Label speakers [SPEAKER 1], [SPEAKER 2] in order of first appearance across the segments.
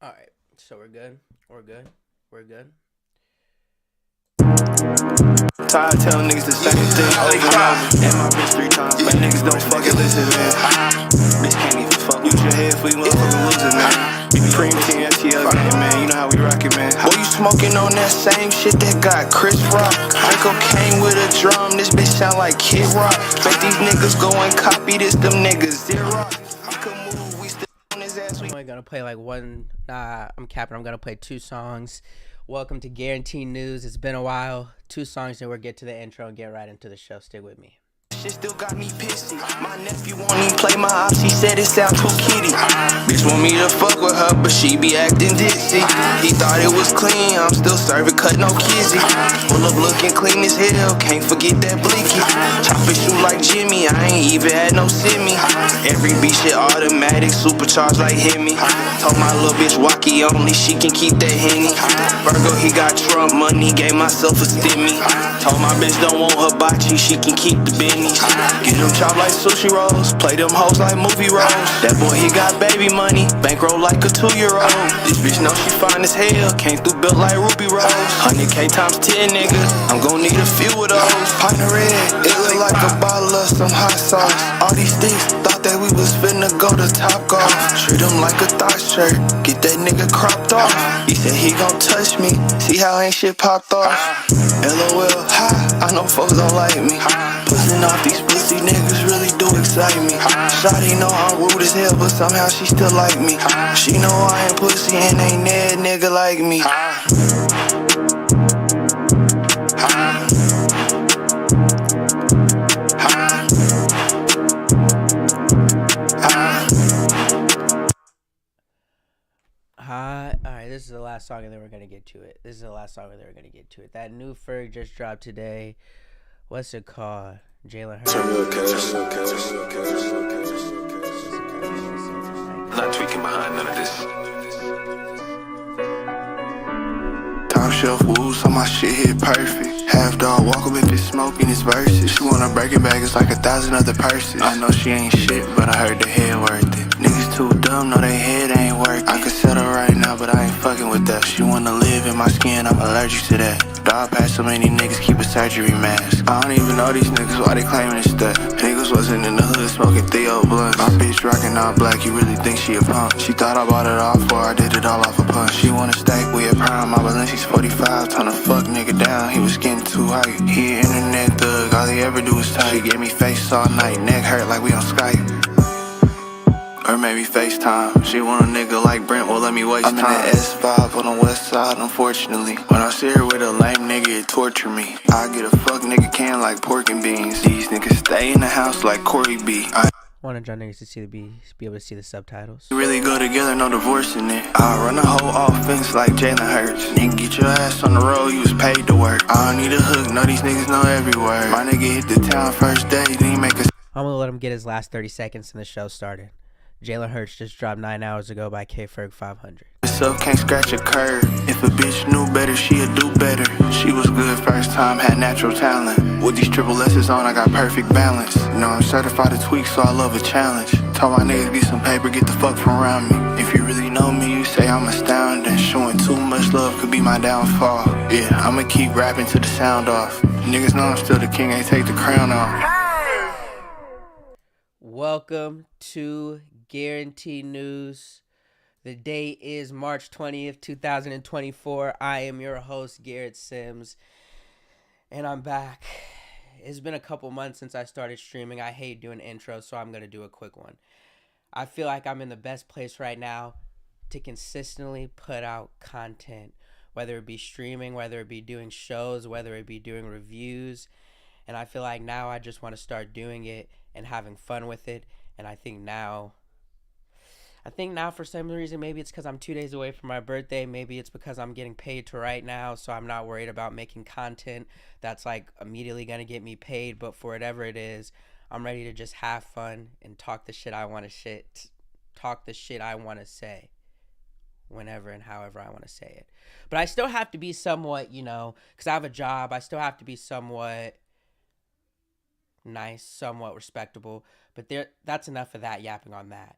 [SPEAKER 1] All right, so we're good. We're good. We're good.
[SPEAKER 2] Tired telling niggas the same thing over and over. And my bitch 3 times, but niggas don't fucking listen, man. Bitch can't even fuck. Use your head for you motherfucking losing, man. Cream Team STL game, man. You know how we rock it, man. Boy, you smoking on that same shit that got Chris Rock. I cocaine with a drum, this bitch sound like Kid Rock. Bet these niggas go and copy this, them niggas zero. We could move, we still on his ass.
[SPEAKER 1] I'm only gonna play like one. I'm capping. I'm gonna play 2 songs. Welcome to Gnews. It's been a while. 2 songs, and we'll get to the intro and get right into the show. Stick with me.
[SPEAKER 2] Shit still got me pissy. My nephew won't even play my ops, he said it sound too kitty. Bitch want me to fuck with her, but she be acting ditzy. He thought it was clean, I'm still serving cut, no kizzy. Full of looking clean as hell, can't forget that blicky. Chop and shoot like Jimmy, I ain't even had no semi. Every beat shit automatic, supercharged like Hemi. Told my little bitch walkie only, she can keep that Henny. Virgo, he got Trump money, gave myself a stimmy. Told my bitch don't want hibachi, she can keep the Benny. Get them chopped like sushi rolls, play them hoes like movie roles. That boy, he got baby money, bankroll like a 2-year-old. This bitch know she fine as hell, came through built like Ruby Rose. 100K times 10, nigga, I'm gon' need a few of those. Pint of red, it look like a bottle of some hot sauce. All these sticks, thought that we was finna go to Top Golf. Treat him like a thought shirt, get that nigga cropped off. He said he gon' touch me, see how ain't shit popped off. LOL, hi, I know folks don't like me. Pussing off these pussy niggas really do excite me. Shawty know I'm rude as hell, but somehow she still like me. She know I ain't pussy and ain't that nigga like me.
[SPEAKER 1] Alright, this is the last song and then we're gonna get to it. That new Ferg just dropped today. What's it called? Jalen Hurts.
[SPEAKER 2] Not tweaking behind none of this. Top shelf woos, so my shit hit perfect. Half dog walk up if it's smoking his verses. She wanna break it back, it's like 1,000 other purses. I know she ain't shit, but I heard the head worth it. Niggas too dumb, know they head ain't working. I could settle right now, but I ain't fucking with that. She wanna live in my skin, I'm allergic to that. Dog past so many niggas, keep a surgery mask. I don't even know these niggas, why they claiming it's that. Niggas wasn't in the hood smoking Theo blunts. My bitch rockin' all black, you really think she a punk? She thought I bought it all for I did it all off a punch. She wanna stack, we at prime, my Balenci's 45. Tryna fuck nigga down, he was getting too hype. He an internet thug, all he ever do is type. She gave me face all night, neck hurt like we on Skype. Or maybe FaceTime. She want a nigga like Brent, well let me waste time. I'm in that S5 on the west side, unfortunately. When I see her with a lame nigga, it torture me. I get a fuck nigga can like pork and beans. These niggas stay in the house like Corey B. I
[SPEAKER 1] wanted y'all niggas to be able to see the subtitles.
[SPEAKER 2] We really go together, no divorce in it. I run the whole offense like Jalen Hurts. Nigga, get your ass on the road, you was paid to work. I don't need a hook, no these niggas know every word. My nigga hit the town first day, then he make a...
[SPEAKER 1] I'm gonna let him get his last 30 seconds and the show started. Jalen Hurts just dropped 9 hours ago by K-Ferg 500.
[SPEAKER 2] Myself can't scratch a curve. If a bitch knew better, she'd do better. She was good first time, had natural talent. With these triple S's on, I got perfect balance. You know I'm certified to tweak, so I love a challenge. Told my niggas get some paper, get the fuck from around me. If you really know me, you say I'm astounding. Showing too much love could be my downfall. Yeah, I'ma keep rapping till the sound off. Niggas know I'm still the king, ain't take the crown off.
[SPEAKER 1] Welcome to Guarantee News. The date is March 20th, 2024. I am your host, Garrett Sims, and I'm back. It's been a couple months since I started streaming. I hate doing intros, so I'm going to do a quick one. I feel like I'm in the best place right now to consistently put out content, whether it be streaming, whether it be doing shows, whether it be doing reviews, and I feel like now I just want to start doing it and having fun with it, and I think now for some reason, maybe it's because I'm 2 days away from my birthday. Maybe it's because I'm getting paid to write now, so I'm not worried about making content that's like immediately going to get me paid. But for whatever it is, I'm ready to just have fun and talk the shit I want to say whenever and however I want to say it. But I still have to be somewhat, because I have a job. I still have to be somewhat nice, somewhat respectable. But that's enough of that yapping on that.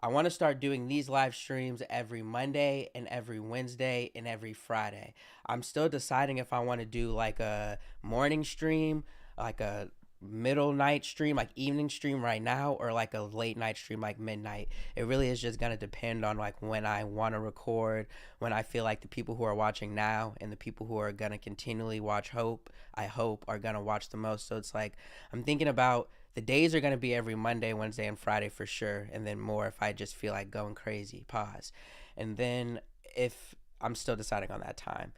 [SPEAKER 1] I want to start doing these live streams every Monday and every Wednesday and every Friday. I'm still deciding if I want to do like a morning stream, like a middle night stream, like evening stream right now, or like a late night stream, like midnight. It really is just going to depend on like when I want to record, when I feel like the people who are watching now and the people who are going to continually watch I hope are going to watch the most. So it's like, I'm thinking about the days are going to be every Monday, Wednesday, and Friday for sure. And then more if I just feel like going crazy, pause. And then if I'm still deciding on that time.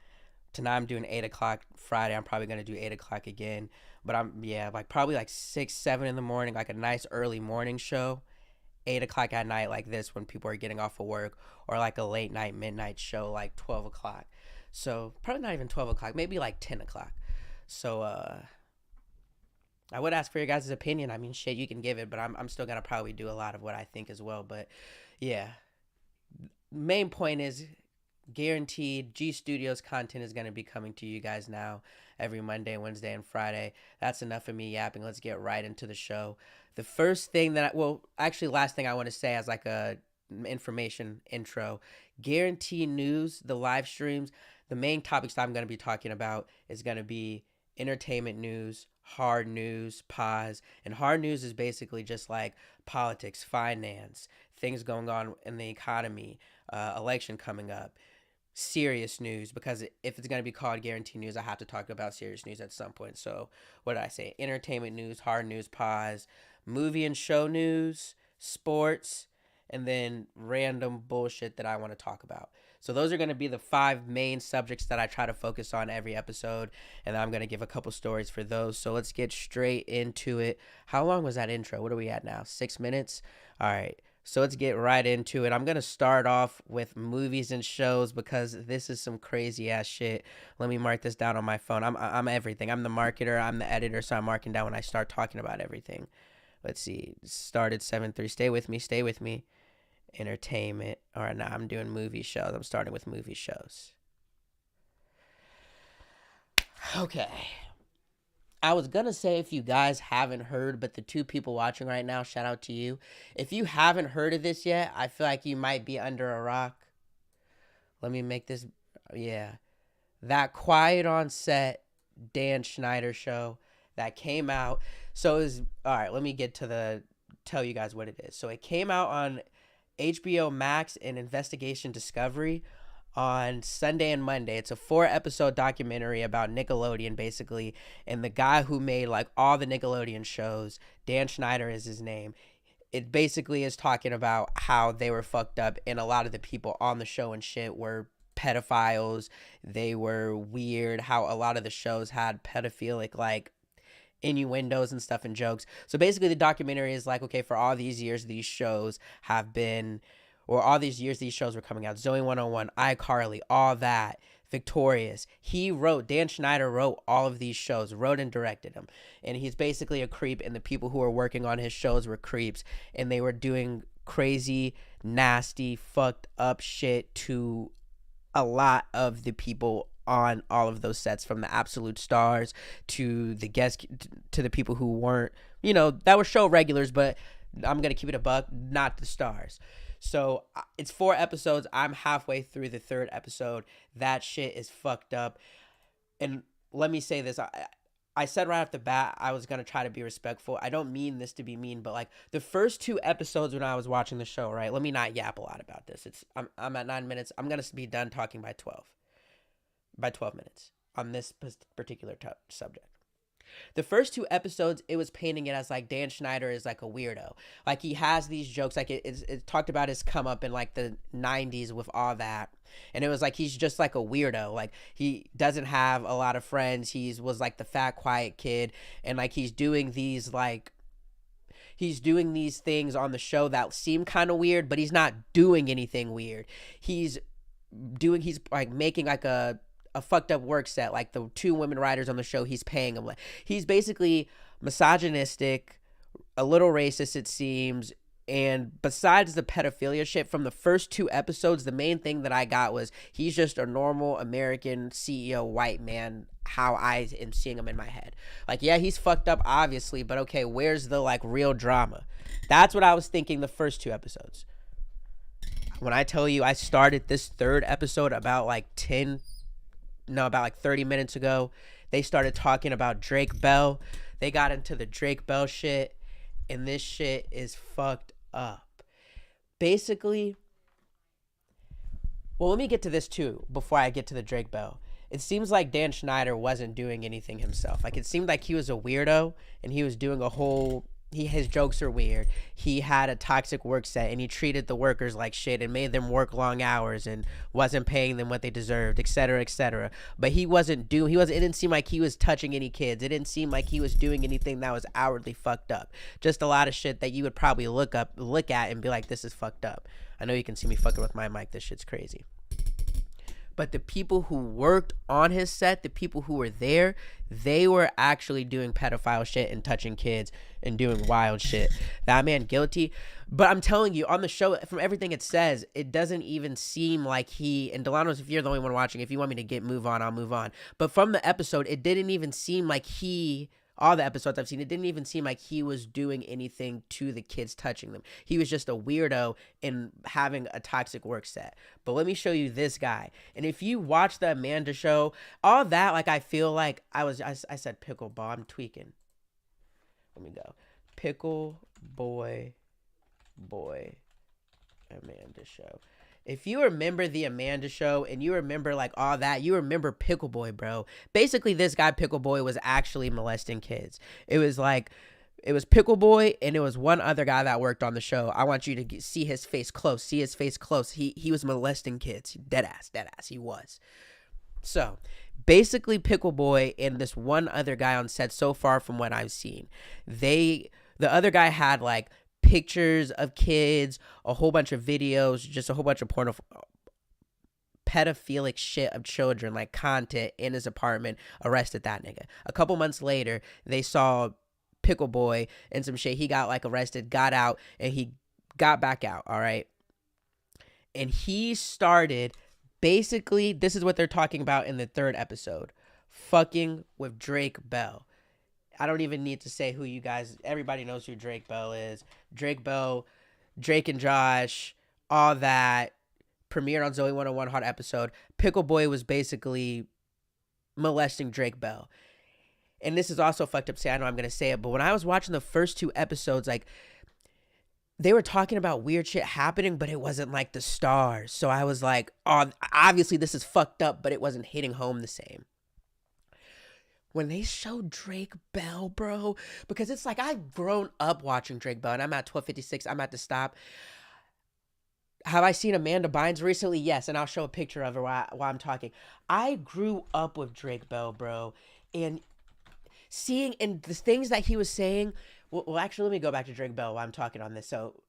[SPEAKER 1] Tonight I'm doing 8 o'clock. Friday I'm probably going to do 8 o'clock again. But like probably like 6, 7 in the morning, like a nice early morning show. 8 o'clock at night like this when people are getting off of work. Or like a late night, midnight show like 12 o'clock. So probably not even 12 o'clock, maybe like 10 o'clock. So, I would ask for your guys' opinion. I mean, shit, you can give it, but I'm still going to probably do a lot of what I think as well. But yeah, main point is guaranteed G Studios content is going to be coming to you guys now every Monday, Wednesday, and Friday. That's enough of me yapping. Let's get right into the show. The first thing last thing I want to say as like a information intro, Guarantee News, the live streams, the main topics that I'm going to be talking about is going to be entertainment news, hard news, pause. And hard news is basically just like politics, finance, things going on in the economy, election coming up. Serious news, because if it's going to be called Guarantee News, I have to talk about serious news at some point. So what did I say? Entertainment news, hard news, pause, movie and show news, sports, and then random bullshit that I want to talk about. So those are going to be the 5 main subjects that I try to focus on every episode, and I'm going to give a couple stories for those. So let's get straight into it. How long was that intro? What are we at now? 6 minutes? All right. So let's get right into it. I'm going to start off with movies and shows because this is some crazy ass shit. Let me mark this down on my phone. I'm everything. I'm the marketer. I'm the editor, so I'm marking down when I start talking about everything. Let's see. Started 7-3. Stay with me. Stay with me. Entertainment. All right, now I'm doing movie shows. I'm starting with movie shows. Okay. I was going to say if you guys haven't heard, but the 2 people watching right now, shout out to you. If you haven't heard of this yet, I feel like you might be under a rock. Let me make this, yeah. That Quiet on Set Dan Schneider show that came out. So it was, all right, let me tell you guys what it is. So it came out on HBO Max and Investigation Discovery on Sunday and Monday. It's a 4-episode documentary about Nickelodeon, basically, and the guy who made like all the Nickelodeon shows, Dan Schneider is his name. It basically is talking about how they were fucked up, and a lot of the people on the show and shit were pedophiles. They were weird, how a lot of the shows had pedophilic like innuendos and stuff and jokes. So basically the documentary is like, okay, for all these years these shows have been, or all these years these shows were coming out, Zoe 101, iCarly, all that, Victorious. Dan Schneider wrote all of these shows, wrote and directed them. And he's basically a creep, and the people who were working on his shows were creeps, and they were doing crazy, nasty, fucked up shit to a lot of the people on all of those sets, from the absolute stars to the guests, to the people who weren't, that were show regulars, but I'm going to keep it a buck, not the stars. So it's 4 episodes. I'm halfway through the 3rd episode. That shit is fucked up. And let me say this. I said right off the bat I was going to try to be respectful. I don't mean this to be mean, but like the first 2 episodes when I was watching the show, right? Let me not yap a lot about this. I'm at 9 minutes. I'm going to be done talking by 12 minutes on this particular subject. The first 2 episodes, it was painting it as like Dan Schneider is like a weirdo. Like he has these jokes, like it talked about his come up in like the 90s with all that. And it was like he's just like a weirdo. Like he doesn't have a lot of friends. Was like the fat, quiet kid. And like he's doing these things on the show that seem kind of weird, but he's not doing anything weird. He's like making like a fucked up work set, like the 2 women writers on the show, he's paying them. He's basically misogynistic, a little racist it seems, and besides the pedophilia shit from the first 2 episodes, the main thing that I got was he's just a normal American CEO white man, how I am seeing him in my head. Like, yeah, he's fucked up obviously, but okay, where's the like real drama? That's what I was thinking the first 2 episodes. When I tell you I started this third episode about like 30 minutes ago, they started talking about Drake Bell. They got into the Drake Bell shit, and this shit is fucked up. Basically, well, let me get to this too before I get to the Drake Bell. It seems like Dan Schneider wasn't doing anything himself. Like, it seemed like he was a weirdo and he was doing a whole his jokes are weird. He had a toxic work set and he treated the workers like shit and made them work long hours and wasn't paying them what they deserved, etc., etc. But he wasn't doing it didn't seem like he was touching any kids. It didn't seem like he was doing anything that was outwardly fucked up. Just a lot of shit that you would probably look at and be like, this is fucked up. I know you can see me fucking with my mic. This shit's crazy. But the people who worked on his set, the people who were there, they were actually doing pedophile shit and touching kids and doing wild shit. That man guilty. But I'm telling you, on the show, from everything it says, it doesn't even seem like and Delano's, if you're the only one watching, if you want me to move on, I'll move on. But from the episode, it didn't even seem like all the episodes I've seen, it didn't even seem like he was doing anything to the kids touching them. He was just a weirdo in having a toxic work set. But let me show you this guy. And if you watch the Amanda show, all that, like, I feel like I said pickleball. I'm tweaking. Let me go. Pickle boy Amanda show. If you remember the Amanda show and you remember like all that, you remember Pickle Boy, bro. Basically, this guy Pickle Boy was actually molesting kids. It was Pickle Boy and it was one other guy that worked on the show. I want you to see his face close. He was molesting kids. Dead ass. He was. So basically, Pickle Boy and this one other guy on set, so far from what I've seen, the other guy had like pictures of kids, a whole bunch of videos, just a whole bunch of pedophilic shit of children, like content in his apartment, arrested that nigga. A couple months later, they saw Pickle Boy and some shit. He got like arrested, got out, and he got back out, all right? And he started, basically, this is what they're talking about in the third episode, fucking with Drake Bell. I don't even need to say who you guys, everybody knows who Drake Bell is. Drake Bell, Drake and Josh, all that, premiered on Zoe 101 Hot episode. Pickle Boy was basically molesting Drake Bell. And this is also fucked up, I know I'm going to say it, but when I was watching the first two episodes, like, they were talking about weird shit happening, but it wasn't like the stars. So I was like, oh, obviously this is fucked up, but it wasn't hitting home the same. When they showed Drake Bell, bro, because it's like I've grown up watching Drake Bell, and I'm at 12:56. I'm at the stop. Have I seen Amanda Bynes recently? Yes, and I'll show a picture of her while I'm talking. I grew up with Drake Bell, bro, and seeing and the things that he was saying. Well, actually, let me go back to Drake Bell while I'm talking on this. So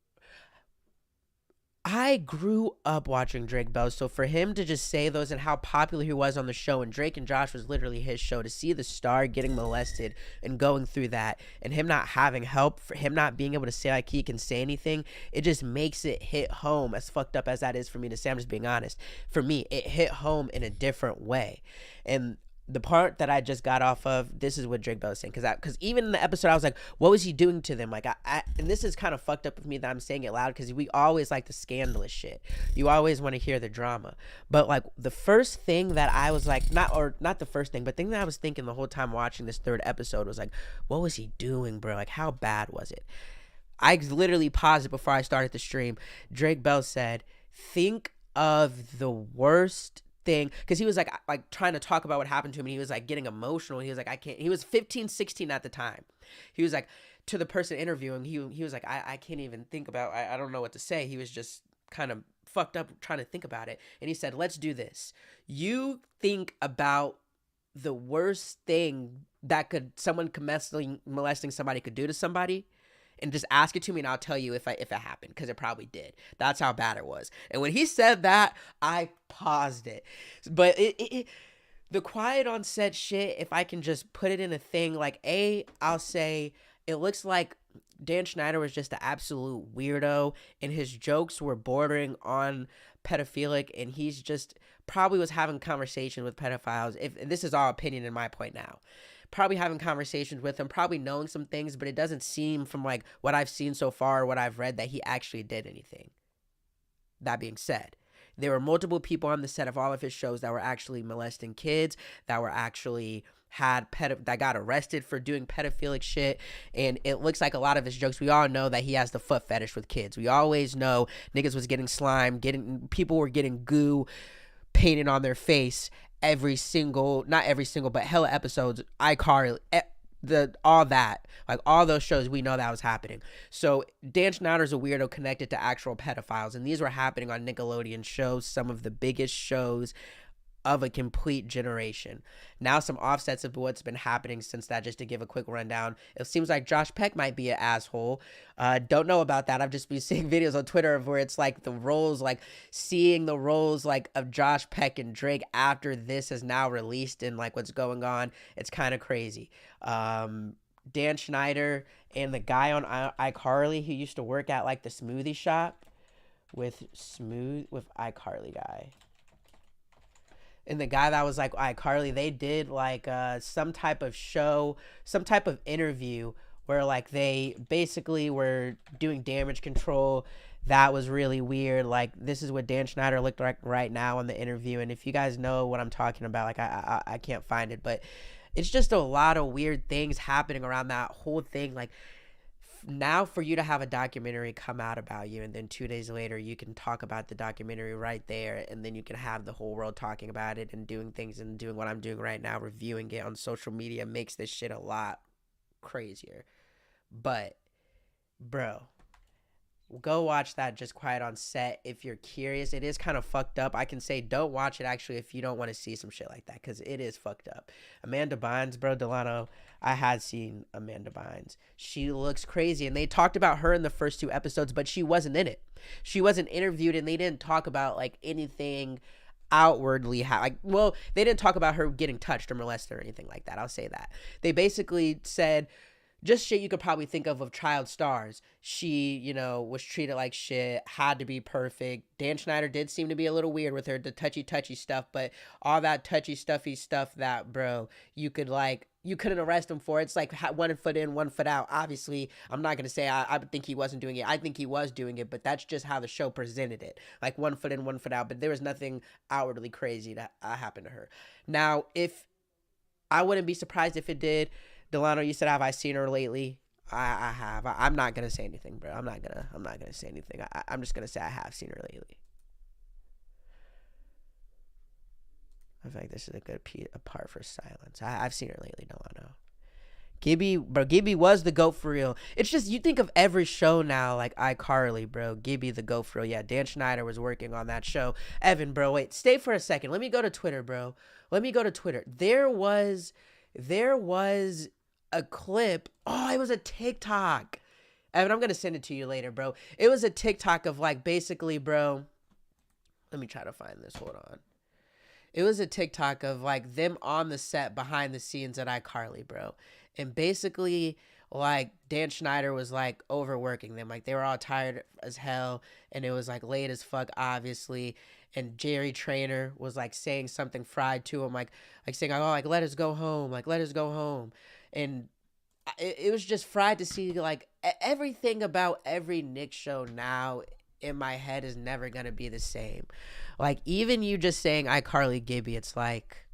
[SPEAKER 1] I grew up watching Drake Bell, so for him to just say those and how popular he was on the show, and Drake and Josh was literally his show, to see the star getting molested and going through that, and him not having help, for him not being able to say like he can say anything, it just makes it hit home. As fucked up as that is for me to say, I'm just being honest. For me, it hit home in a different way. And the part that I just got off of, this is what Drake Bell is saying, because even in the episode I was like, what was he doing to them? Like, and this is kind of fucked up with me that I'm saying it loud, because we always like the scandalous shit. You always want to hear the drama, but like the first thing that I was like, not the first thing, but thing that I was thinking the whole time watching this third episode was like, what was he doing, bro? Like, how bad was it? I literally paused it before I started the stream. Drake Bell said, think of the worst thing, because he was like trying to talk about what happened to him, and he was like getting emotional. He was like, I can't. He was 15, 16 at the time. He was like, to the person interviewing, he was like, I can't even think about, I don't know what to say. He was just kind of fucked up trying to think about it. And he said, let's do this. You think about the worst thing that someone molesting somebody could do to somebody, and just ask it to me, and I'll tell you if it happened, because it probably did. That's how bad it was. And when he said that, I paused it. But the quiet on set shit, if I can just put it in a thing, like, I'll say it looks like Dan Schneider was just an absolute weirdo, and his jokes were bordering on pedophilic, and he's just probably was having conversations with pedophiles. And this is all opinion in my point now. Probably having conversations with him, probably knowing some things, but it doesn't seem from like what I've seen so far or what I've read that he actually did anything. that being said, there were multiple people on the set of all of his shows that were actually molesting kids, that were actually that got arrested for doing pedophilic shit. And it looks like a lot of his jokes, we all know that he has the foot fetish with kids. We always know niggas was getting slime, people were getting goo painted on their face every single, not every single, but hella episodes. iCarly, all that, like all those shows, we know that was happening. So Dan Schneider's a weirdo connected to actual pedophiles, and these were happening on Nickelodeon shows, some of the biggest shows of a complete generation. Now some offsets of what's been happening since that, just to give a quick rundown. It seems like Josh Peck might be an asshole. Don't know about that. I've just been seeing videos on Twitter of where it's like the roles, like seeing the roles like of Josh Peck and Drake after this is now released and like what's going on. It's kind of crazy. Dan Schneider and the guy on iCarly who used to work at like the smoothie shop with iCarly guy. And the guy that was like iCarly, they did like some type of show, some type of interview where like they basically were doing damage control. That was really weird. Like, this is what Dan Schneider looked like right now in the interview. And if you guys know what I'm talking about, like I can't find it, but it's just a lot of weird things happening around that whole thing. Like, now for you to have a documentary come out about you, and then 2 days later you can talk about the documentary right there, and then you can have the whole world talking about it and doing things and doing what I'm doing right now, reviewing it on social media, makes this shit a lot crazier. But bro, go watch that Just Quiet on Set if you're curious. It is kind of fucked up. I can say don't watch it actually if you don't want to see some shit like that, because it is fucked up. Amanda Bynes, bro, Delano, I had seen Amanda Bynes. She looks crazy, and they talked about her in the first 2 episodes, but she wasn't in it. She wasn't interviewed, and they didn't talk about like anything outwardly well, they didn't talk about her getting touched or molested or anything like that. I'll say that. They basically said just shit you could probably think of child stars. She, you know, was treated like shit, had to be perfect. Dan Schneider did seem to be a little weird with her, the touchy stuff, but all that touchy stuffy stuff that, bro, you couldn't arrest him for. It's like 1 foot in, 1 foot out. Obviously, I'm not going to say I think he wasn't doing it. I think he was doing it, but that's just how the show presented it. Like 1 foot in, 1 foot out, but there was nothing outwardly crazy that happened to her. Now, if I wouldn't be surprised if it did. Delano, you said, have I seen her lately? I have. I'm not gonna say anything, bro. I'm not gonna say anything. I'm just gonna say I have seen her lately. I feel like this is a good part for silence. I've seen her lately, Delano. Gibby was the GOAT for real. It's just, you think of every show now, like iCarly, bro. Gibby the GOAT for real. Yeah, Dan Schneider was working on that show. Evan, bro, wait, stay for a second. Let me go to Twitter, bro. Let me go to Twitter. There was a clip. Oh, it was a TikTok. Evan, I'm going to send it to you later, bro. It was a TikTok of like basically, bro. Let me try to find this. Hold on. It was a TikTok of like them on the set behind the scenes at iCarly, bro. And basically, like Dan Schneider was like overworking them. Like they were all tired as hell, and it was like late as fuck, obviously. And Jerry Trainer was like saying something fried to him, like saying, "Oh, like let us go home, like let us go home." And it was just fried to see like everything about every Nick show now in my head is never gonna be the same. Like even you just saying iCarly Gibby, it's like,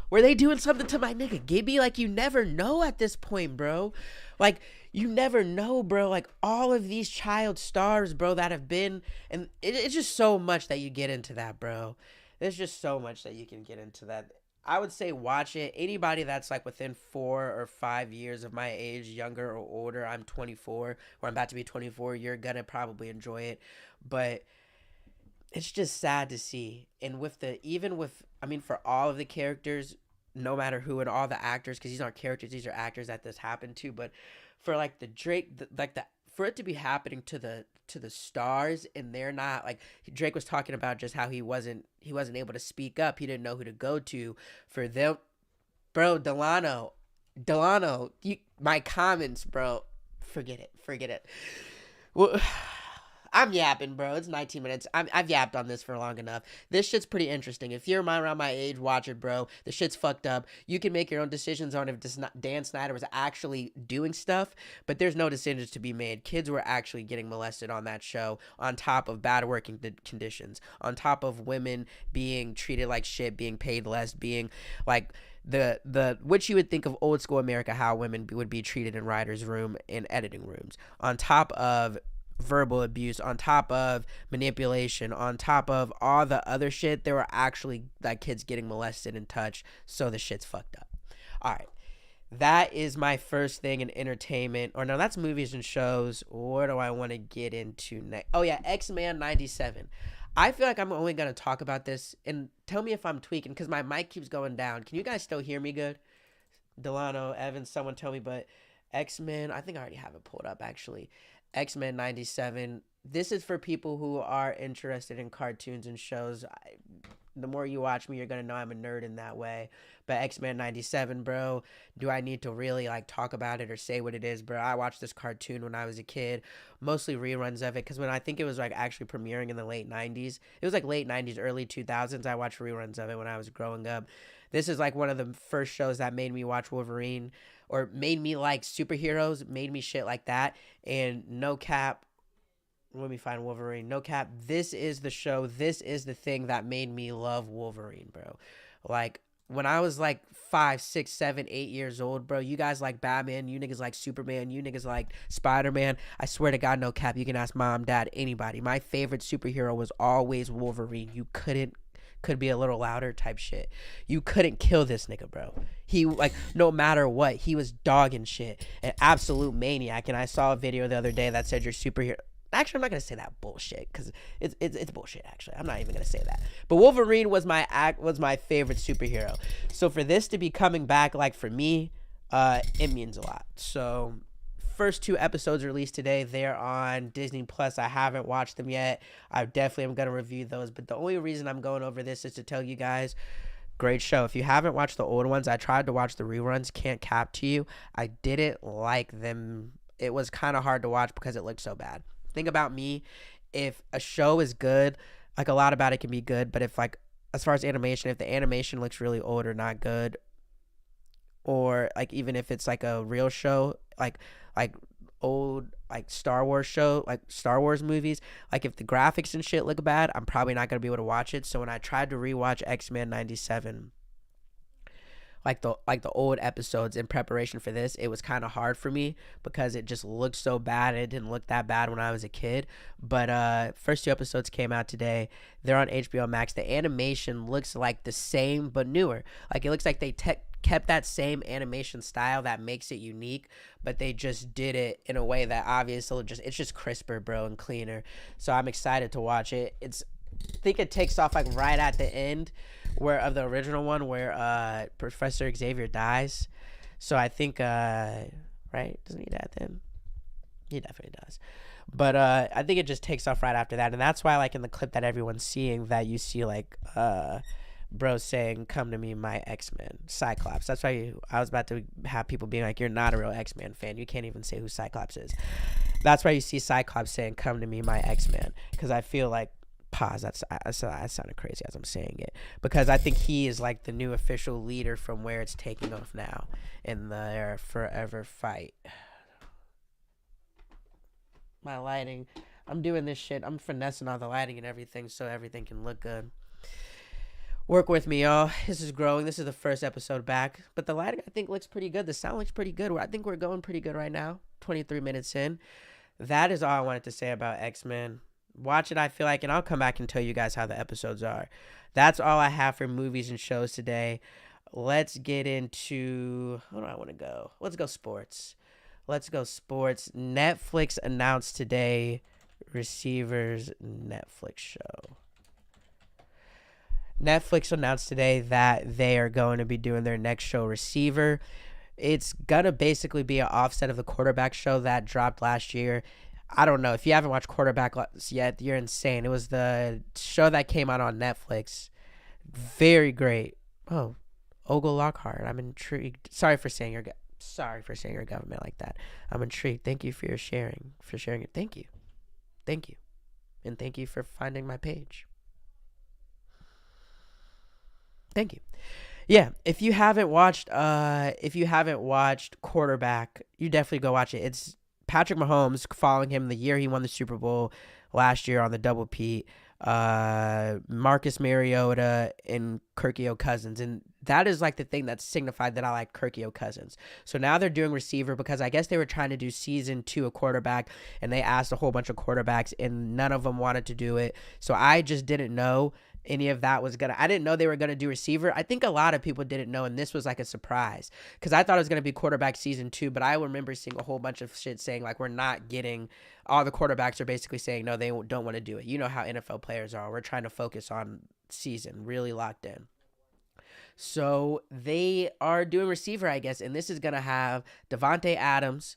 [SPEAKER 1] were they doing something to my nigga Gibby? Like you never know at this point, bro. Like you never know, bro. Like all of these child stars, bro, that have been, and it's just so much that you get into that, bro. There's just so much that you can get into that. I would say watch it. Anybody that's like within 4 or 5 years of my age, younger or older, I'm 24, or I'm about to be 24, you're gonna probably enjoy it. But it's just sad to see. And for all of the characters, no matter who, and all the actors, because these aren't characters, these are actors that this happened to, but for like the Drake, for it to be happening to the stars, and they're not, like Drake was talking about just how he wasn't able to speak up, he didn't know who to go to. For them, bro, Delano, my comments, bro, forget it. Well, I'm yapping, bro. It's 19 minutes. I've yapped on this for long enough. This shit's pretty interesting. If you're around my age, watch it, bro. The shit's fucked up. You can make your own decisions on if Dan Snyder was actually doing stuff, but there's no decisions to be made. Kids were actually getting molested on that show, on top of bad working conditions, on top of women being treated like shit, being paid less, being like the which you would think of old school America, how women would be treated in writers' room and editing rooms, on top of verbal abuse, on top of manipulation, on top of all the other shit. There were actually like kids getting molested and touched, so the shit's fucked up. All right, that is my first thing in entertainment. Or no, that's movies and shows. What do I want to get into next? Oh yeah, X-Men 97. I feel like I'm only going to talk about this, and tell me if I'm tweaking, because my mic keeps going down. Can you guys still hear me good? Delano, Evans, someone tell me. But X-Men, I think I already have it pulled up, actually. X-Men 97. This is for people who are interested in cartoons and shows. The more you watch me, you're going to know I'm a nerd in that way. But X-Men 97, bro, do I need to really like talk about it or say what it is, bro? I watched this cartoon when I was a kid, mostly reruns of it, because when I think it was like actually premiering in the late 90s, it was like late 90s, early 2000s. I watched reruns of it when I was growing up. This is like one of the first shows that made me watch Wolverine, or made me like superheroes, made me shit like that. And no cap, let me find Wolverine. No cap, this is the show, this is the thing that made me love Wolverine, bro. Like, when I was like 5, 6, 7, 8 years old, bro, you guys like Batman, you niggas like Superman, you niggas like Spider-Man. I swear to God, no cap, you can ask mom, dad, anybody. My favorite superhero was always Wolverine. You could be a little louder type shit. You couldn't kill this nigga, bro. He, like, no matter what, he was dogging shit. An absolute maniac. And I saw a video the other day that said your superhero. Actually, I'm not gonna say that bullshit, because it's bullshit. Actually, I'm not even gonna say that. But Wolverine was my favorite superhero. So for this to be coming back, like for me, it means a lot. So first 2 episodes released today. They're on Disney Plus. I haven't watched them yet. I definitely am gonna review those. But the only reason I'm going over this is to tell you guys, great show. If you haven't watched the old ones, I tried to watch the reruns. Can't cap to you, I didn't like them. It was kind of hard to watch because it looked so bad. Think about me, if a show is good, like a lot about it can be good, but if like, as far as animation, if the animation looks really old or not good, or like even if it's like a real show, like old like Star Wars show, like Star Wars movies, like if the graphics and shit look bad, I'm probably not going to be able to watch it. So when I tried to rewatch X-Men 97, like the old episodes in preparation for this, it was kind of hard for me because it just looked so bad. It didn't look that bad when I was a kid. But first 2 episodes came out today. They're on HBO Max. The animation looks like the same but newer. Like it looks like they kept that same animation style that makes it unique, but they just did it in a way that obviously it's just crisper, bro, and cleaner. So I'm excited to watch it. I think it takes off like right at the end where of the original one where Professor Xavier dies. So I think right, doesn't he die at the end? He definitely does. But I think it just takes off right after that. And that's why, like in the clip that everyone's seeing, that you see like bro saying, "Come to me, my X-Men, Cyclops." That's why I was about to have people being like, "You're not a real X-Men fan. You can't even say who Cyclops is." That's why you see Cyclops saying, "Come to me, my X-Men," because I feel like, pause, that sounded crazy as I'm saying it, because I think he is like the new official leader from where it's taking off now in their forever fight. My lighting, I'm doing this shit, I'm finessing all the lighting and everything so everything can look good. Work with me, y'all. This is growing. This is the first episode back, but the lighting I think looks pretty good. The sound looks pretty good. I think we're going pretty good right now, 23 minutes in. That is all I wanted to say about X-Men. Watch it, I feel like, and I'll come back and tell you guys how the episodes are. That's all I have for movies and shows today. Let's get into, where do I want to go? Let's go sports. Netflix announced today Receivers Netflix show. Netflix announced today that they are going to be doing their next show, Receiver. It's going to basically be an offset of the quarterback show that dropped last year. I don't know. If you haven't watched Quarterback yet, you're insane. It was the show that came out on Netflix. Very great. Oh, Ogle Lockhart. I'm intrigued. Sorry for saying your government like that. I'm intrigued. Thank you for your sharing. Thank you. And thank you for finding my page. Thank you. Yeah, if you haven't watched Quarterback, you definitely go watch it. It's Patrick Mahomes, following him the year he won the Super Bowl last year on the double Pete, Marcus Mariota and Kirkio Cousins, and that is like the thing that signified that I like Kirkio Cousins. So now they're doing receiver because I guess they were trying to do season 2 of quarterback, and they asked a whole bunch of quarterbacks, and none of them wanted to do it. So I just didn't know any of that was gonna. I didn't know they were gonna do receiver. I think a lot of people didn't know, and this was like a surprise because I thought it was gonna be quarterback season 2. But I remember seeing a whole bunch of shit saying like we're not getting. All the quarterbacks are basically saying no, they don't want to do it. You know how NFL players are. We're trying to focus on season, really locked in. So they are doing receiver, I guess, and this is gonna have Devontae Adams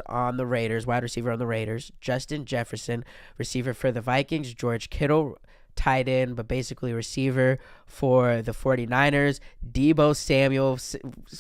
[SPEAKER 1] on the Raiders, wide receiver on the Raiders. Justin Jefferson, receiver for the Vikings. George Kittle, tight end, but basically receiver for the 49ers. Deebo Samuel,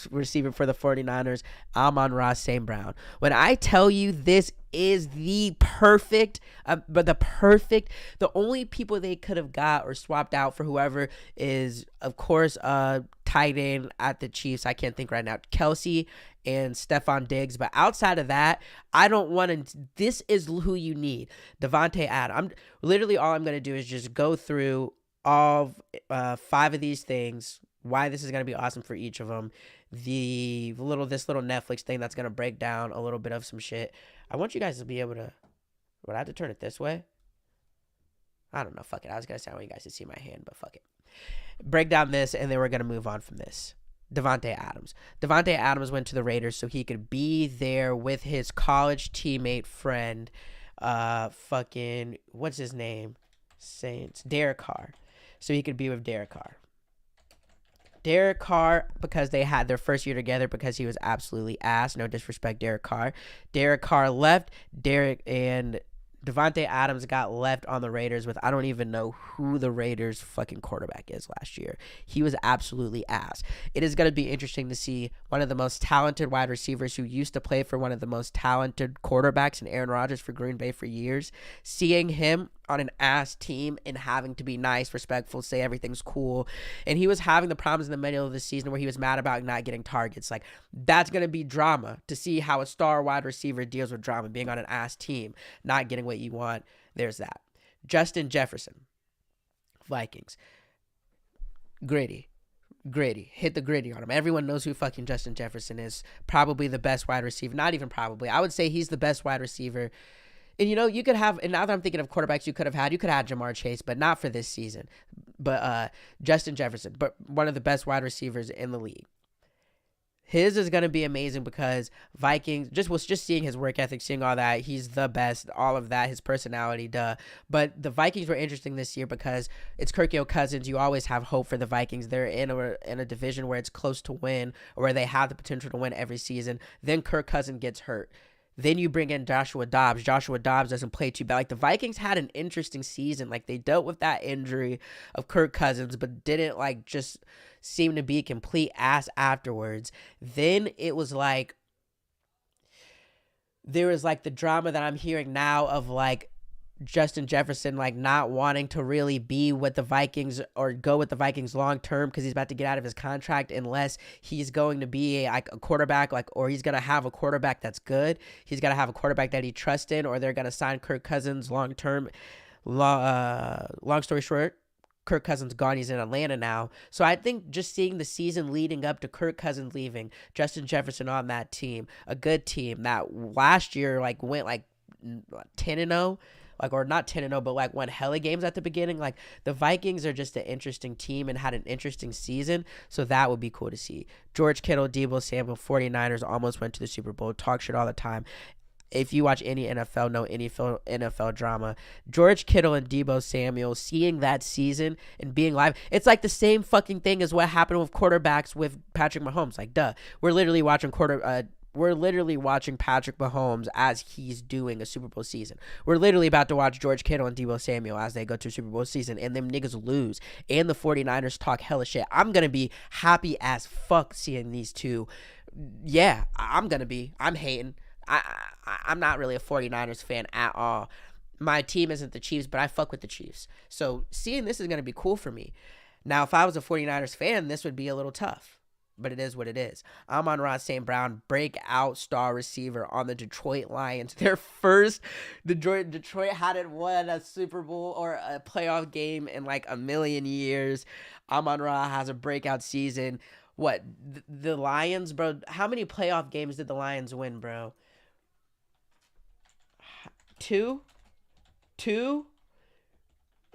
[SPEAKER 1] receiver for the 49ers. Amon-Ra St. Brown. When I tell you this is the perfect, the only people they could have got or swapped out for whoever is, of course, tight end at the Chiefs. I can't think right now. Kelsey and Stephon Diggs. But outside of that, I don't want to. This is who you need. Devontae Adams. Literally all I'm going to do is just go through all 5 of these things, why this is going to be awesome for each of them. This little Netflix thing that's going to break down a little bit of some shit. I want you guys to be able to. Would I have to turn it this way? I don't know. Fuck it. I was going to say I want you guys to see my hand, but fuck it. Break down this, and then we're going to move on from this. Devontae Adams. Devontae Adams went to the Raiders so he could be there with his college teammate friend, what's his name? Saints. Derek Carr. So he could be with Derek Carr. Derek Carr, because they had their first year together, because he was absolutely ass. No disrespect, Derek Carr. Derek Carr left. Derek and Devontae Adams got left on the Raiders with I don't even know who the Raiders fucking quarterback is last year. He was absolutely ass. It is going to be interesting to see one of the most talented wide receivers who used to play for one of the most talented quarterbacks in Aaron Rodgers for Green Bay for years, seeing him on an ass team and having to be nice, respectful, say everything's cool. And he was having the problems in the middle of the season where he was mad about not getting targets. Like, that's going to be drama to see how a star wide receiver deals with drama, being on an ass team, not getting what you want. There's that. Justin Jefferson, Vikings. Gritty. Hit the gritty on him. Everyone knows who fucking Justin Jefferson is. Probably the best wide receiver. Not even probably. I would say he's the best wide receiver. And, you know, you could have, and now that I'm thinking of quarterbacks you could have had Jamar Chase, but not for this season. But Justin Jefferson, but one of the best wide receivers in the league. His is going to be amazing because Vikings, just seeing his work ethic, seeing all that, he's the best, all of that, his personality, duh. But the Vikings were interesting this year because it's Kirkio Cousins. You always have hope for the Vikings. They're in a division where it's close to win, or where they have the potential to win every season. Then Kirk Cousins gets hurt. Then you bring in Joshua Dobbs. Joshua Dobbs doesn't play too bad. Like, the Vikings had an interesting season. Like, they dealt with that injury of Kirk Cousins, but didn't, like, just seem to be complete ass afterwards. Then it was like, there was, like, the drama that I'm hearing now of, like, Justin Jefferson, like, not wanting to really be with the Vikings or go with the Vikings long term because he's about to get out of his contract, unless he's going to be a quarterback, like, or he's going to have a quarterback that's good. He's going to have a quarterback that he trusts in, or they're going to sign Kirk Cousins long term. Long story short, Kirk Cousins gone. He's in Atlanta now. So I think just seeing the season leading up to Kirk Cousins leaving, Justin Jefferson on that team, a good team that last year, like, went like 10-0. Like, or not 10-0, but like won hella games at the beginning. Like, the Vikings are just an interesting team and had an interesting season, so that would be cool to see. George Kittle, Deebo Samuel, 49ers almost went to the Super Bowl. Talk shit all the time. If you watch any NFL, know any NFL drama. George Kittle and Deebo Samuel, seeing that season and being live, it's like the same fucking thing as what happened with quarterbacks with Patrick Mahomes. Like, duh. We're literally watching Patrick Mahomes as he's doing a Super Bowl season. We're literally about to watch George Kittle and Deebo Samuel as they go to a Super Bowl season, and them niggas lose, and the 49ers talk hella shit. I'm going to be happy as fuck seeing these two. Yeah, I'm hating. I'm not really a 49ers fan at all. my team isn't the Chiefs, but I fuck with the Chiefs. So seeing this is going to be cool for me. Now, if I was a 49ers fan, this would be a little tough, but it is what it is. Amon-Ra St. Brown, breakout star receiver on the Detroit Lions. Their first, Detroit hadn't won a Super Bowl or a playoff game in like a million years. Amon-Ra has a breakout season. What, the Lions, bro? How many playoff games did the Lions win, bro? Two?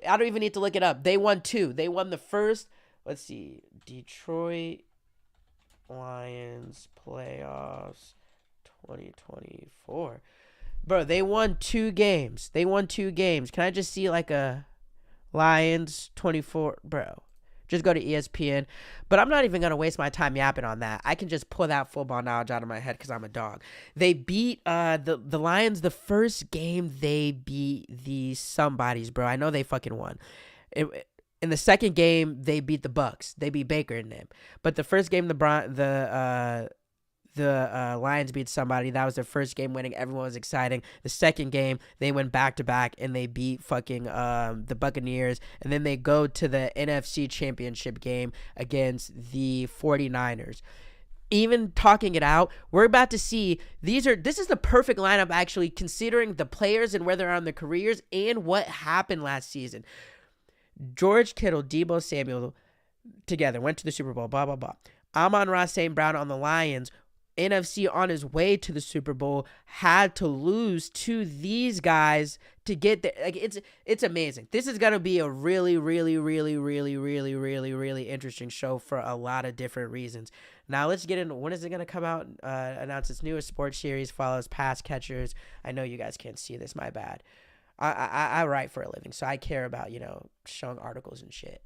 [SPEAKER 1] I don't even need to look it up. They won 2. They won the first, let's see, Detroit Lions playoffs 2024. Bro, they won 2 games. Can I just see like a Lions 24? Bro, just go to ESPN. But I'm not even going to waste my time yapping on that. I can just pull that football knowledge out of my head because I'm a dog. They beat the Lions the first game. They beat the somebodies, bro. I know they fucking won. In the second game, they beat the Bucks. They beat Baker and them. But the first game, the Lions beat somebody. That was their first game winning. Everyone was exciting. The second game, they went back-to-back, and they beat fucking the Buccaneers. And then they go to the NFC Championship game against the 49ers. Even talking it out, we're about to see this is the perfect lineup, actually, considering the players and where they're on their careers and what happened last season. George Kittle, Deebo Samuel together went to the Super Bowl, blah, blah, blah. Amon-Ra St. Brown on the Lions, NFC on his way to the Super Bowl, had to lose to these guys to get there. Like, it's amazing. This is going to be a really, really, really, really, really, really, really interesting show for a lot of different reasons. Now, let's get into when is it going to come out, announce its newest sports series, follows pass catchers. I know you guys can't see this, my bad. I write for a living, so I care about, showing articles and shit.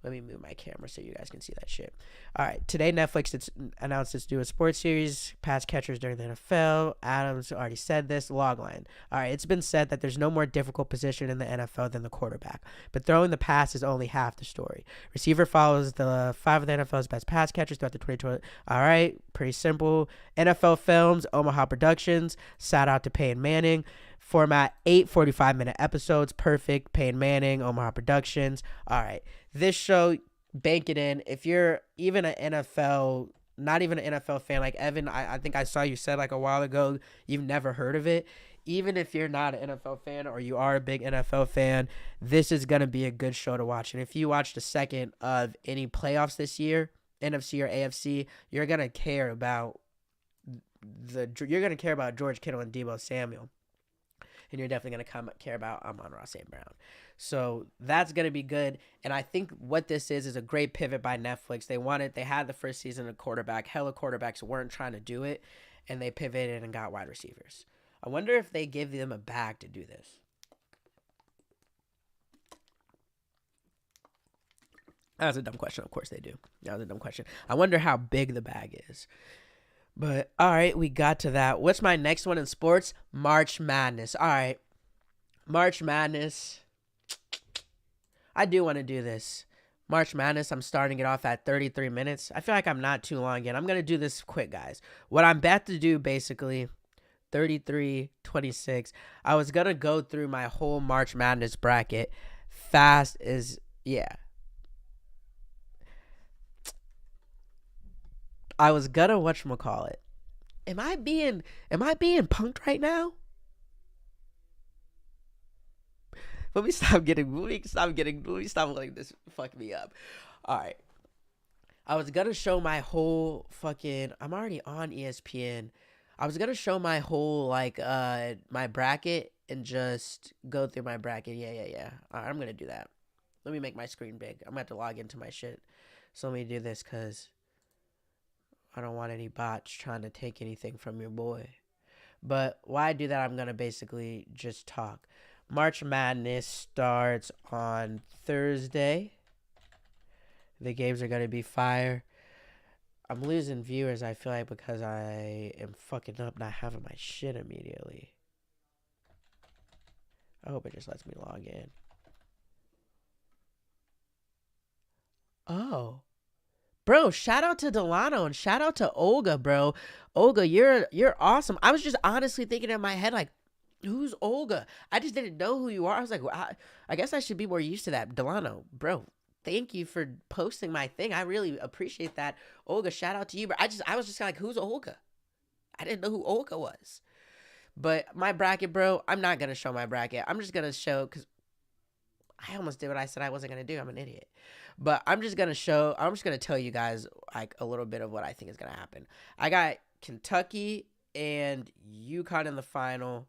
[SPEAKER 1] Let me move my camera so you guys can see that shit. All right, today Netflix announced its newest sports series, pass catchers during the NFL. Adams already said this. Logline. All right, it's been said that there's no more difficult position in the NFL than the quarterback, but throwing the pass is only half the story. Receiver follows the 5 of the NFL's best pass catchers throughout the 2020. All right, pretty simple. NFL Films, Omaha Productions. Shout out to Peyton Manning. Format 8 45-minute episodes. Perfect. Peyton Manning, Omaha Productions. All right. This show, bank it in. If you're even an NFL, not even an NFL fan like Evan, I think I saw you said like a while ago, you've never heard of it. Even if you're not an NFL fan or you are a big NFL fan, this is going to be a good show to watch. And if you watched a second of any playoffs this year, NFC or AFC, you're going to care about George Kittle and Deebo Samuel. And you're definitely going to care about Amon-Ra St. Brown. So that's going to be good. And I think what this is a great pivot by Netflix. They had the first season of quarterback. Hella quarterbacks weren't trying to do it. And they pivoted and got wide receivers. I wonder if they give them a bag to do this. That was a dumb question. Of course they do. That was a dumb question. I wonder how big the bag is. But, all right, we got to that. What's my next one in sports? March Madness. All right. March Madness. I do want to do this. March Madness, I'm starting it off at 33 minutes. I feel like I'm not too long yet. I'm going to do this quick, guys. What I'm about to do, basically, 33-26. I was going to go through my whole March Madness bracket. Fast is, yeah. I was gonna whatchamacallit. Am I being punked right now? Let me stop letting this fuck me up. Alright. I was gonna show my whole fucking I'm already on ESPN. I was gonna show my whole my bracket and just go through my bracket. Yeah. Alright, I'm gonna do that. Let me make my screen big. I'm gonna have to log into my shit. So let me do this because I don't want any bots trying to take anything from your boy. But while I do that, I'm going to basically just talk. March Madness starts on Thursday. The games are going to be fire. I'm losing viewers, I feel like, because I am fucking up not having my shit immediately. I hope it just lets me log in. Oh. Bro, shout out to Delano and shout out to Olga, bro. Olga, you're awesome. I was just honestly thinking in my head, like, Who's Olga? I just didn't know who you are. I was like, well, I guess I should be more used to that. Delano, bro, thank you for posting my thing. I really appreciate that. Olga, shout out to you. But I was just like, who's Olga? I didn't know who Olga was. But my bracket, bro, I'm not gonna show my bracket. I'm just gonna show because I almost did what I said I wasn't gonna do. I'm an idiot. But I'm just gonna show. I'm just gonna tell you guys like a little bit of what I think is gonna happen. I got Kentucky and UConn in the final.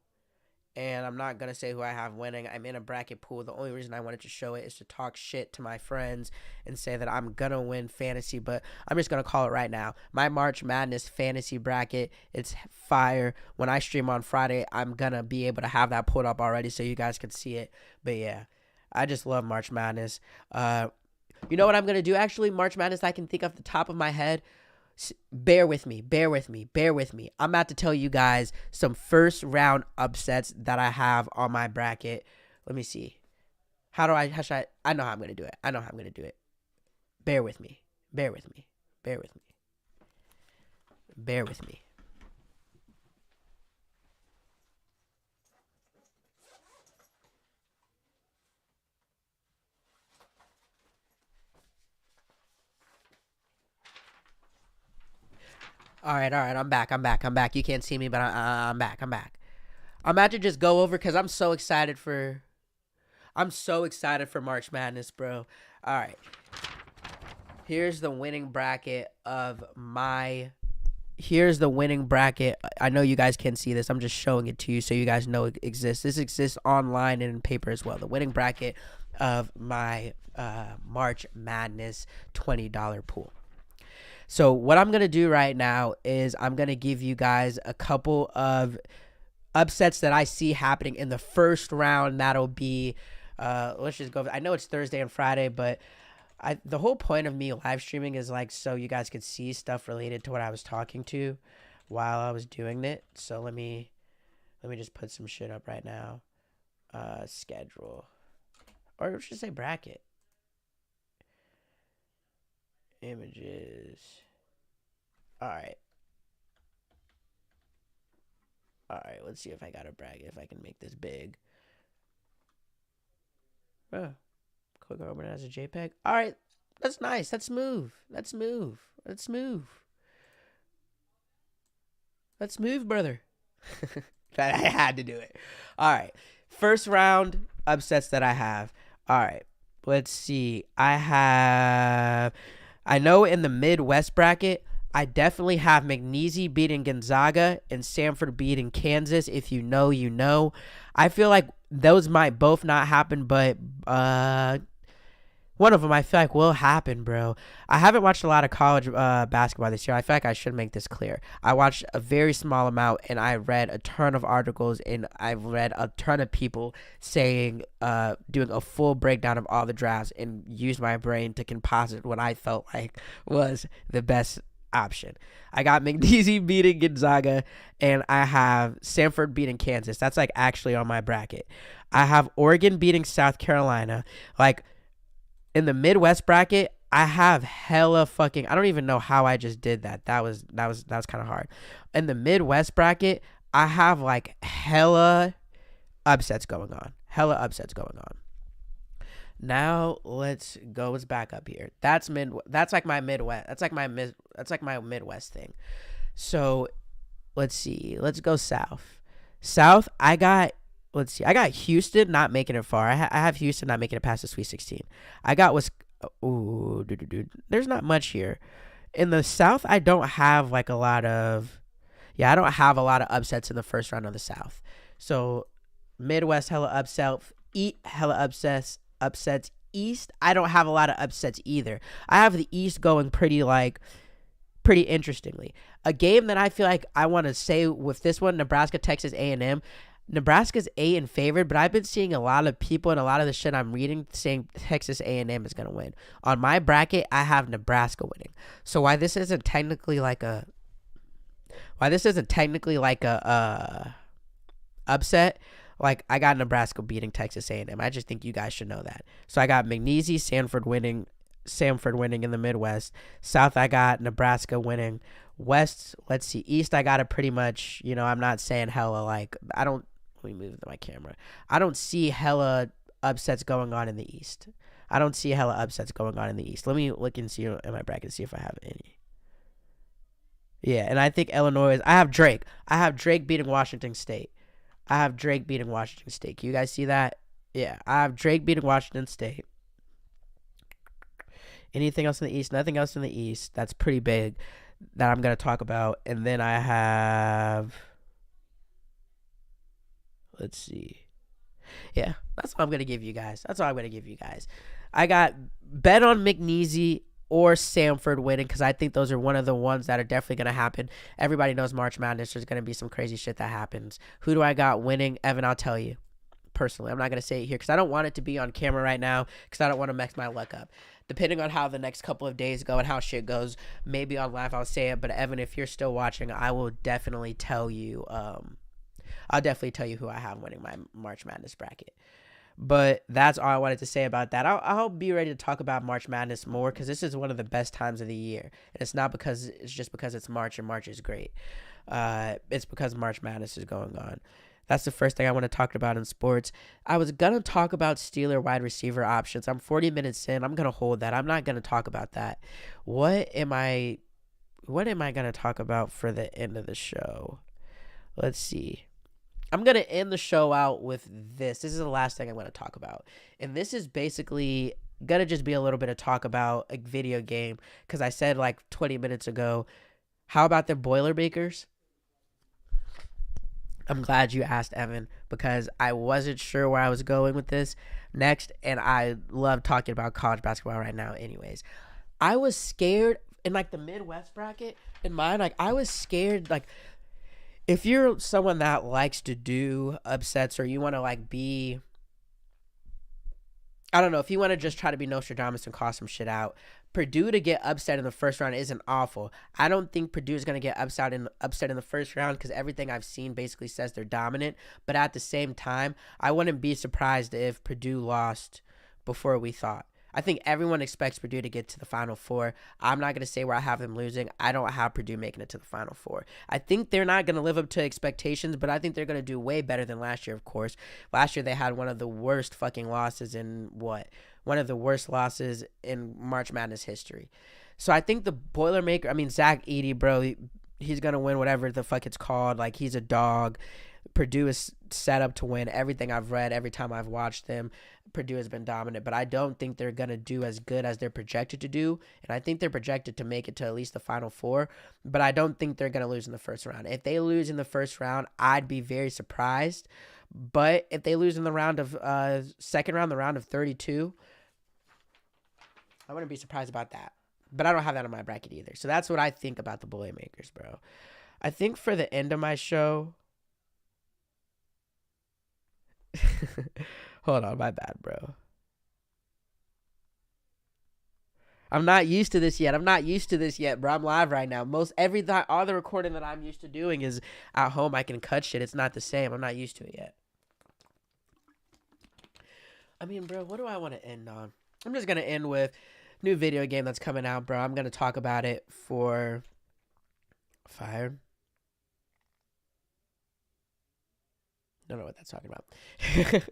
[SPEAKER 1] And I'm not going to say who I have winning. I'm in a bracket pool. The only reason I wanted to show it is to talk shit to my friends and say that I'm going to win fantasy. But I'm just going to call it right now. My March Madness fantasy bracket, it's fire. When I stream on Friday, I'm going to be able to have that pulled up already so you guys can see it. But yeah, I just love March Madness. You know what I'm going to do actually? March Madness, I can think off the top of my head. Bear with me. I'm about to tell you guys some first round upsets that I have on my bracket. Let me see. How should I know how I'm going to do it. Bear with me. All right. I'm back. You can't see me, but I'm back. I'm about to just go over because I'm so excited for March Madness, bro. All right. Here's the winning bracket of my. I know you guys can see this. I'm just showing it to you so you guys know it exists. This exists online and in paper as well. The winning bracket of my March Madness $20 pool. So what I'm going to do right now is I'm going to give you guys a couple of upsets that I see happening in the first round. That'll be, let's just go. I know it's Thursday and Friday, but the whole point of me live streaming is like so you guys could see stuff related to what I was talking to while I was doing it. So let me just put some shit up right now. Schedule. Or let's just say bracket. Images. Alright, let's see if I got a bracket, if I can make this big. Click open it as a JPEG. Alright, that's nice. Let's move, brother. I had to do it. Alright, first round upsets that I have. Alright, let's see. I know in the Midwest bracket, I definitely have McNeese beating Gonzaga and Samford beating Kansas. If you know, you know. I feel like those might both not happen, but one of them I feel like will happen, bro. I haven't watched a lot of college basketball this year. I feel like I should make this clear. I watched a very small amount, and I read a ton of articles, and I've read a ton of people saying, doing a full breakdown of all the drafts and used my brain to composite what I felt like was the best option. I got McNeese beating Gonzaga, and I have Samford beating Kansas. That's like actually on my bracket. I have Oregon beating South Carolina. Like in the Midwest bracket, I have hella fucking. I don't even know how I just did that. That was kind of hard. In the Midwest bracket, I have like hella upsets going on. Now let's go. Let's back up here. That's like my Midwest. That's like my Midwest thing. So let's see. Let's go south. I got Houston not making it far. I have Houston not making it past the Sweet 16. I got there's not much here. In the South, I don't have like a lot of upsets in the first round of the South. So Midwest hella upsets, upsets. East, I don't have a lot of upsets either. I have the East going pretty interestingly. A game that I feel like I want to say with this one, Nebraska, Texas A&M. Nebraska's in favored, but I've been seeing a lot of people and a lot of the shit I'm reading saying Texas A&M is going to win. On my bracket, I have Nebraska winning. So why this isn't technically like a upset, like I got Nebraska beating Texas A&M. I just think you guys should know that. So I got McNeese, Samford winning in the Midwest. South, I got Nebraska winning. West, let's see. East, I got it pretty much, I'm not saying hella like, Let me move my camera. I don't see hella upsets going on in the East. Let me look and see in my bracket, see if I have any. Yeah, and I think Illinois I have Drake. Beating Washington State. Can you guys see that? Yeah, I have Drake beating Washington State. Anything else in the East? Nothing else in the East. That's pretty big that I'm going to talk about. And then I have, let's see. Yeah, that's all I'm going to give you guys. I got bet on McNeasy or Samford winning because I think those are one of the ones that are definitely going to happen. Everybody knows March Madness. There's going to be some crazy shit that happens. Who do I got winning? Evan, I'll tell you. Personally, I'm not going to say it here because I don't want it to be on camera right now because I don't want to mess my luck up. Depending on how the next couple of days go and how shit goes, maybe on live I'll say it. But Evan, if you're still watching, I will definitely tell you. I'll definitely tell you who I have winning my March Madness bracket. But that's all I wanted to say about that. I'll be ready to talk about March Madness more because this is one of the best times of the year. And it's not because it's just because it's March and March is great. It's because March Madness is going on. That's the first thing I want to talk about in sports. I was going to talk about Steeler wide receiver options. I'm 40 minutes in. I'm going to hold that. I'm not going to talk about that. What am I going to talk about for the end of the show? Let's see. I'm going to end the show out with this. This is the last thing I'm going to talk about. And this is basically going to just be a little bit of talk about a video game because I said like 20 minutes ago, how about the Boilermakers? I'm glad you asked, Evan, because I wasn't sure where I was going with this next, and I love talking about college basketball right now anyways. I was scared in, like, the Midwest bracket in mine. Like, I was scared, like, if you're someone that likes to do upsets or you want to, like, be, I don't know, if you want to just try to be Nostradamus and call some shit out, Purdue to get upset in the first round isn't awful. I don't think Purdue is going to get upset in the first round because everything I've seen basically says they're dominant. But at the same time, I wouldn't be surprised if Purdue lost before we thought. I think everyone expects Purdue to get to the Final Four. I'm not going to say where I have them losing. I don't have Purdue making it to the Final Four. I think they're not going to live up to expectations, but I think they're going to do way better than last year, of course. Last year they had one of the worst fucking losses in one of the worst losses in March Madness history. So I think the Boilermaker, Zach Edey, bro, he's going to win whatever the fuck it's called. Like, he's a dog. Purdue is set up to win. Everything I've read, every time I've watched them, Purdue has been dominant. But I don't think they're going to do as good as they're projected to do. And I think they're projected to make it to at least the Final Four. But I don't think they're going to lose in the first round. If they lose in the first round, I'd be very surprised. But if they lose in the round of second round, the round of 32, I wouldn't be surprised about that. But I don't have that on my bracket either. So that's what I think about the Boilermakers, bro. I think for the end of my show... Hold on, my bad, bro. I'm not used to this yet, bro. I'm live right now. All the recording that I'm used to doing is at home. I can cut shit. It's not the same. I'm not used to it yet. Bro, what do I want to end on? I'm just going to end with new video game that's coming out, bro. I'm going to talk about it for Fire. Don't know what that's talking about.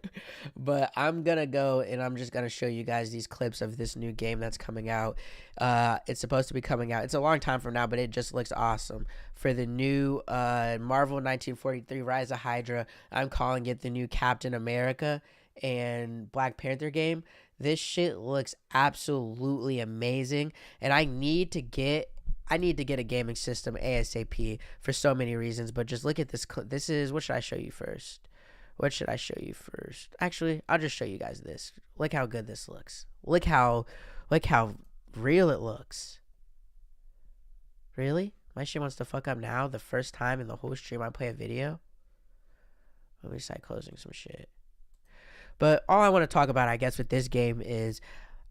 [SPEAKER 1] But I'm going to go and I'm just going to show you guys these clips of this new game that's coming out. It's supposed to be coming out. It's a long time from now, but it just looks awesome. For the new Marvel 1943 Rise of Hydra, I'm calling it the new Captain America and Black Panther game. This shit looks absolutely amazing. And I need to get a gaming system ASAP for so many reasons, but just look at this. This is, what should I show you first? Actually, I'll just show you guys this. Look how good this looks. Look how real it looks. Really? My shit wants to fuck up now, the first time in the whole stream I play a video? Let me start closing some shit. But all I want to talk about, I guess, with this game is,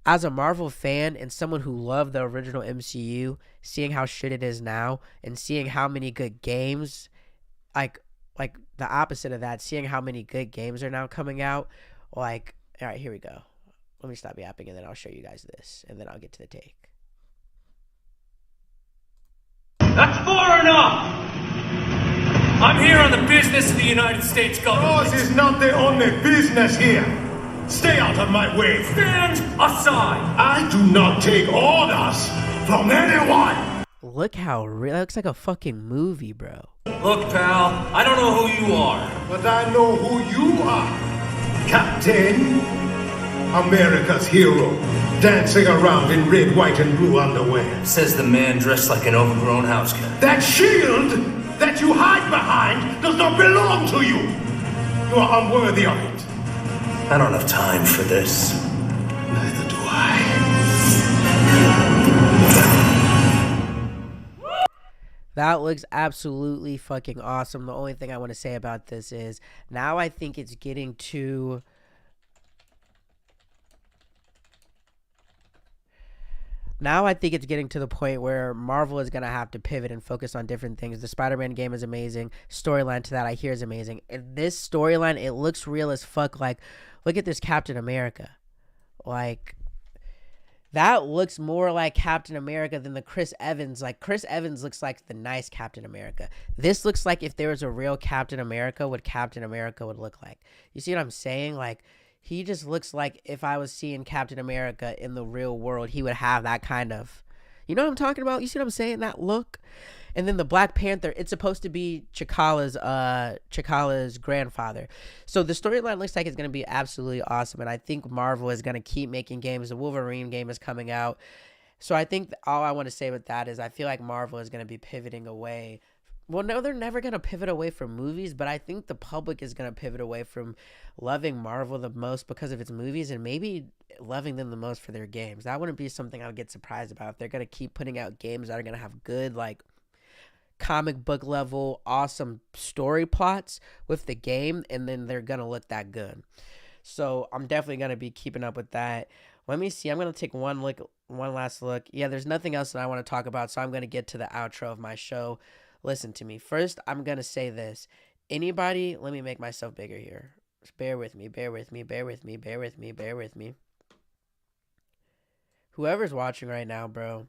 [SPEAKER 1] as a Marvel fan and someone who loved the original MCU, seeing how shit it is now and seeing how many good games, like the opposite of that, seeing how many good games are now coming out, like, all right, here we go. Let me stop yapping and then I'll show you guys this and then I'll get to the take.
[SPEAKER 3] That's far enough! I'm here on the business of the United States government.
[SPEAKER 4] Yours is not the only business here. Stay out of my way.
[SPEAKER 3] Stand aside.
[SPEAKER 4] I do not take orders from anyone.
[SPEAKER 1] Look how real. That looks like a fucking movie, bro.
[SPEAKER 3] Look, pal, I don't know who you are.
[SPEAKER 4] But I know who you are. Captain America's hero. Dancing around in red, white, and blue underwear.
[SPEAKER 3] Says the man dressed like an overgrown house cat.
[SPEAKER 4] That shield that you hide behind does not belong to you. You are unworthy of it.
[SPEAKER 3] I don't have time for this.
[SPEAKER 4] Neither do I.
[SPEAKER 1] That looks absolutely fucking awesome. The only thing I want to say about this is now I think it's getting to... Now I think it's getting to the point where Marvel is going to have to pivot and focus on different things. The Spider-Man game is amazing. Storyline to that I hear is amazing. And this storyline, it looks real as fuck. Like, look at this Captain America. Like, that looks more like Captain America than the Chris Evans. Like, Chris Evans looks like the nice Captain America. This looks like if there was a real Captain America, what Captain America would look like. You see what I'm saying? Like, he just looks like if I was seeing Captain America in the real world, he would have that kind of, you know what I'm talking about? You see what I'm saying? That look. And then the Black Panther, it's supposed to be T'Challa's grandfather. So the storyline looks like it's going to be absolutely awesome. And I think Marvel is going to keep making games. The Wolverine game is coming out. So I think all I want to say with that is I feel like Marvel is going to be pivoting away. Well, no, they're never going to pivot away from movies, but I think the public is going to pivot away from loving Marvel the most because of its movies and maybe loving them the most for their games. That wouldn't be something I would get surprised about. If they're going to keep putting out games that are going to have good, like, comic book level, awesome story plots with the game, and then they're going to look that good. So I'm definitely going to be keeping up with that. Let me see. I'm going to take one last look. Yeah, there's nothing else that I want to talk about, so I'm going to get to the outro of my show. Listen to me. First, I'm going to say this. Anybody, let me make myself bigger here. Just bear with me. Whoever's watching right now, bro,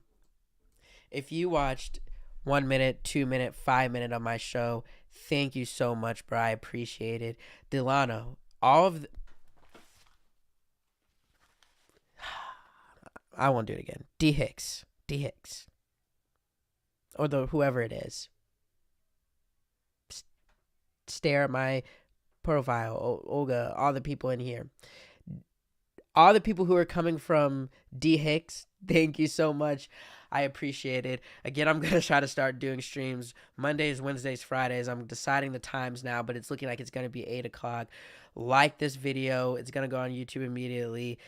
[SPEAKER 1] if you watched 1 minute, 2 minute, 5 minute of my show, thank you so much, bro. I appreciate it. Delano, all of the... I won't do it again. D Hicks. Or whoever it is. Stare at my profile, Olga, all the people in here, all the people who are coming from D Hicks, thank you so much. I appreciate it. Again, I'm going to try to start doing streams Mondays, Wednesdays, Fridays. I'm deciding the times now, but it's looking like it's going to be 8 o'clock. Like this video. It's going to go on YouTube immediately.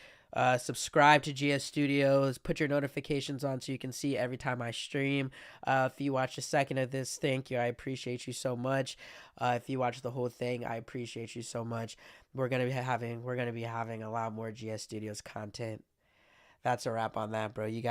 [SPEAKER 1] Subscribe to GS Studios. Put your notifications on so you can see every time I stream. If you watch a second of this, thank you. I appreciate you so much. If you watch the whole thing, I appreciate you so much. We're gonna be having a lot more GS Studios content. That's a wrap on that, bro. You guys.